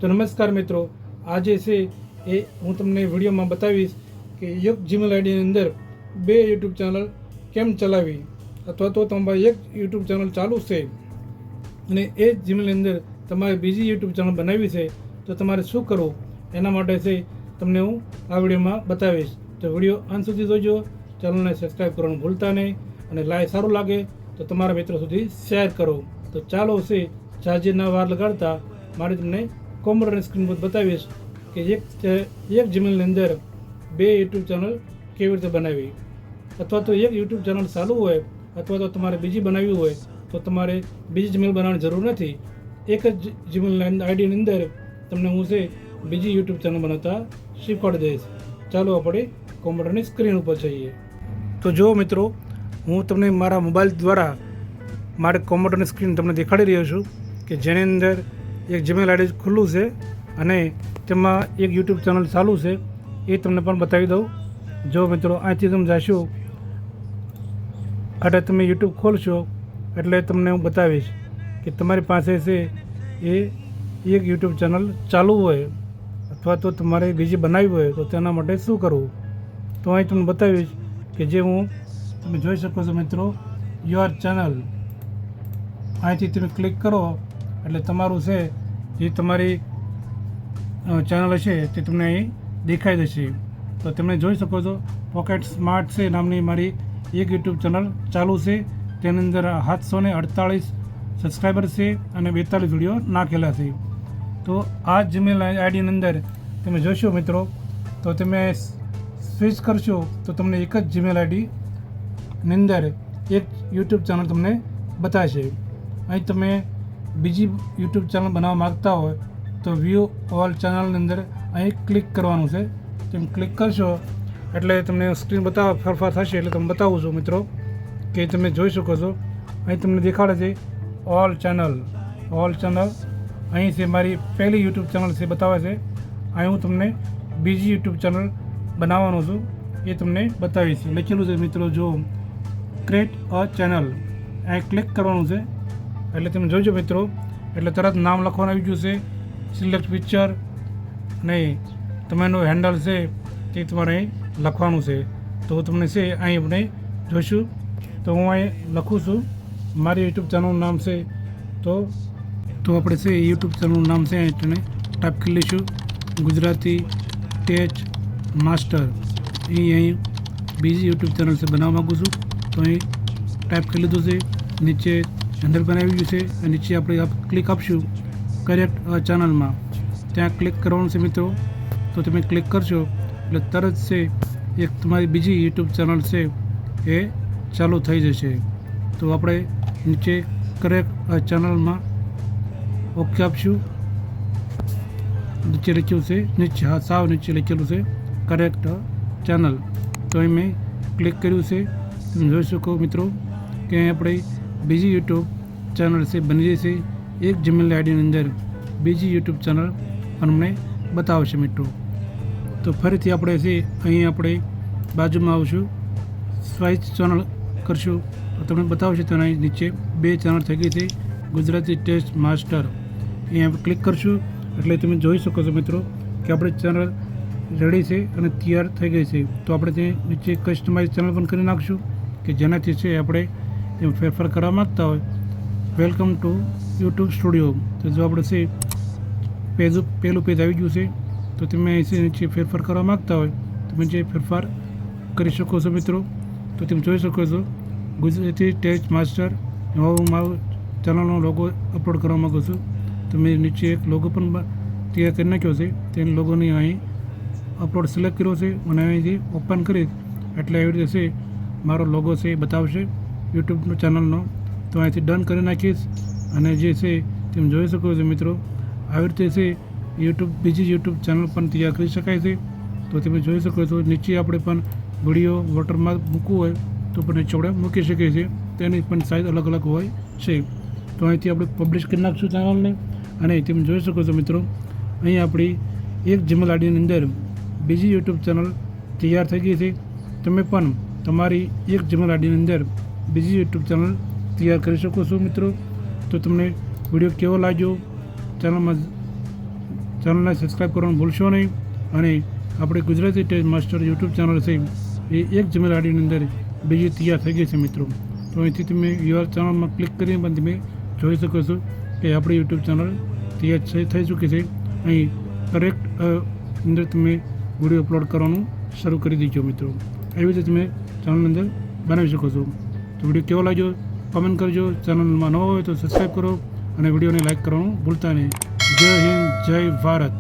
તો નમસ્કાર મિત્રો, આજે છે એ હું તમને વિડીયોમાં બતાવીશ કે એક જીમેલ આઈડીની અંદર બે યુટ્યુબ ચેનલ કેમ ચલાવવી, અથવા તો તમારી એક યુટ્યુબ ચેનલ ચાલુ છે અને એ જીમેલની અંદર તમારે બીજી યુટ્યુબ ચેનલ બનાવવી છે તો તમારે શું કરવું એના માટે છે તમને હું આ વિડીયોમાં બતાવીશ. તો વિડીયો અંત સુધી જોજો, ચેનલને સબસ્ક્રાઈબ કરવાનું ભૂલતા નહીં અને સારું લાગે તો તમારા મિત્રો સુધી શેર કરો. તો ચાલો છે ચાર્જર ના વાર લગાડતા મારે તમને કોમ્પ્યુટરની સ્ક્રીન પર બતાવીશ કે એક જીમેલની અંદર બે યુટ્યુબ ચેનલ કેવી રીતે બનાવવી, અથવા તો એક યુટ્યુબ ચેનલ ચાલુ હોય અથવા તો તમારે બીજી બનાવવી હોય તો તમારે બીજી જીમેલ બનાવવાની જરૂર નથી. એક જ જીમેલ આઈડીની અંદર તમને હું છે બીજી યુટ્યુબ ચેનલ બનાવતા શીખવાડી દઈશ. ચાલો આપણે કોમ્પ્યુટરની સ્ક્રીન ઉપર જઈએ. તો જો મિત્રો, હું તમને મારા મોબાઈલ દ્વારા મારે કોમ્પ્યુટરની સ્ક્રીન તમને દેખાડી રહ્યો છું કે જેની અંદર એક જીમેલ આઈડી ખુલ્લું છે અને તેમાં એક યુટ્યુબ ચેનલ ચાલુ છે. એ તમને પણ બતાવી દઉં. જો મિત્રો, અહીંથી તમે જશો એટલે તમે યુટ્યુબ ખોલશો એટલે તમને હું બતાવીશ કે તમારી પાસે છે એ એક યુટ્યુબ ચેનલ ચાલુ હોય અથવા તો તમારે બીજી બનાવવી હોય તો તેના માટે શું કરવું. તો અહીં તમને બતાવીશ કે જે તમે જોઈ શકો છો મિત્રો, યોર ચેનલ. અહીંથી તમે ક્લિક કરો એટલે તમારું છે જે તમારી ચેનલ હશે તે તમને અહીં દેખાઈ જશે. તો તમે જોઈ શકો છો પોકેટ સ્માર્ટ છે નામની મારી એક યુટ્યુબ ચેનલ ચાલુ છે. તેની અંદર 748 સબસ્ક્રાઈબર છે અને 42 વિડીયો નાખેલા છે. તો આ જીમેલ આઈડીની અંદર તમે જોશો મિત્રો, તો તમે સ્વિચ કરશો તો તમને એક જ જીમેલ આઈડીની અંદર એક યુટ્યુબ ચેનલ તમને બતાવશે. અહીં તમે બીજી યુટ્યુબ ચેનલ બનાવવા માગતા હોય તો વ્યૂ ઓલ ચેનલની અંદર અહીં ક્લિક કરવાનું છે. તમે ક્લિક કરશો એટલે તમને સ્ક્રીન ફેરફાર થશે. એટલે તમે બતાવું છું મિત્રો કે તમે જોઈ શકો છો અહીં તમને દેખાડે છે ઓલ ચેનલ. અહીં છે મારી પહેલી યુટ્યુબ ચેનલ છે બતાવે છે. અહીં હું તમને બીજી યુટ્યુબ ચેનલ બનાવવાનો છું એ તમને બતાવીશ. લખેલું છે મિત્રો, જો ક્રિએટ અ ચેનલ. અહીં ક્લિક કરવાનું છે એટલે તમે જોજો મિત્રો, એટલે તરત નામ લખવાનું આવી ગયું છે, સિલેક્ટ પિક્ચર નહીં તમારું હેન્ડલ છે તે તમારે અહીં લખવાનું છે. તો તમને છે અહીં આપણે જોઈશું. તો હું અહીં લખું છું મારી યુટ્યુબ ચેનલનું નામ છે. તો આપણે છે યુટ્યુબ ચેનલનું નામ છે અહીં તેને ટાઈપ કરી લઈશું, ગુજરાતી ટેચ માસ્ટર. અહીં બીજી યુટ્યુબ ચેનલ છે બનાવવા માગું છું તો અહીં ટાઈપ કરી લીધું છે. નીચે હેન્ડલ પણ આવી ગયું છે. નીચે આપણે ક્લિક આપશું કરેક્ટ ચેનલમાં, ત્યાં ક્લિક કરવાનું છે મિત્રો. તો તમે ક્લિક કરશો એટલે તરત છે એક તમારી બીજી યુટ્યુબ ચેનલ છે એ ચાલુ થઈ જશે. તો આપણે નીચે કરેક્ટ ચેનલમાં ઓકે આપશું. નીચે લખ્યું છે, સાવ નીચે લખેલું છે કરેક્ટ ચેનલ. તો અહીં મેં ક્લિક કર્યું છે. તમે જોઈ શકો મિત્રો કે અહીં આપણે બીજી યુટ્યુબ ચેનલ છે બની જશે. એક જીમેલ આઈડીની અંદર બીજી યુટ્યુબ ચેનલ અમને બતાવશે મિત્રો. તો ફરીથી આપણે છે અહીં આપણે બાજુમાં આવશું, સ્વાઇચ ચેનલ કરશું તો તમને બતાવશે. તો અહીં નીચે બે ચેનલ થઈ ગઈ છે, ગુજરાતી ટેસ્ટ માસ્ટર. અહીંયા ક્લિક કરશું એટલે તમે જોઈ શકો છો મિત્રો કે આપણી ચેનલ રેડી છે અને તૈયાર થઈ ગઈ છે. તો આપણે તે નીચે કસ્ટમાઇઝ ચેનલ પણ કરી નાખશું કે જેનાથી છે આપણે એમ ફેરફાર કરવા માગતા હોય. Welcome to YouTube studio. તો જો આપણે છે પહેલું પેજ આવી ગયું છે તો તમે અહીં નીચે ફેરફાર કરવા માગતા હોય તો તમે જે ફેરફાર કરી શકો છો મિત્રો. તો તમે જોઈ શકો છો ગુજરાતી ટેચ માસ્ટર. હું મારું ચેનલનો લોગો અપલોડ કરવા માગું છું. તો મેં નીચે એક લોગો પણ તૈયાર કરી નાખ્યો છે. તેની લોગોની અહીં અપલોડ સિલેક્ટ કર્યો છે અને અહીંથી ઓપન કરીશ એટલે એવી રીતે છે મારો લોગો છે એ બતાવશે યુટ્યુબ ચેનલનો. તો અહીંથી ડન કરી નાખીશ અને જે છે તમે જોઈ શકો છો મિત્રો, આવી રીતે છે બીજી યુટ્યુબ ચેનલ પણ તૈયાર કરી શકાય છે. તો તમે જોઈ શકો છો નીચે આપણે પણ વિડીયો વોટરમાર્ક મૂકવું હોય તો પણ નીચે આપણે મૂકી શકીએ છીએ. તેની પણ સાઇઝ અલગ અલગ હોય છે. તો અહીંથી આપણે પબ્લિશ કરી નાખશું ચેનલને. અને તમે જોઈ શકો છો મિત્રો, અહીં આપણી એક જીમેલ આઈડીની અંદર બીજી યુટ્યુબ ચેનલ તૈયાર થઈ ગઈ છે. તમે પણ તમારી એક જીમેલ આઈડીની અંદર બીજી યુટ્યુબ ચેનલ તૈયાર કરી શકો છો મિત્રો. તો તમને વિડીયો કેવો લાગ્યો ચેનલમાં ચેનલને સબસ્ક્રાઈબ કરવાનું ભૂલશો નહીં. અને આપણી Gujarati test master YouTube channel છે એ એક જીમેલ આઈડીની અંદર બીજી તૈયાર થઈ ગઈ છે મિત્રો. તો અહીંથી તમે યુઆર ચેનલમાં ક્લિક કરીને પણ તમે જોઈ શકો છો કે આપણી યુટ્યુબ ચેનલ તૈયાર થઈ ચૂકી છે. અહીં કરેક્ટ અંદર તમે વિડીયો અપલોડ કરવાનું શરૂ કરી દીજો મિત્રો. એવી રીતે તમે ચેનલની અંદર બનાવી શકો છો. તો વિડીયો કેવો લાગ્યો કમેન્ટ કરજો. ચેનલમાં ન હોય તો સબસ્ક્રાઈબ કરો અને વિડીયોને લાઈક કરવાનું ભૂલતા નહીં. જય હિન્દ, જય ભારત.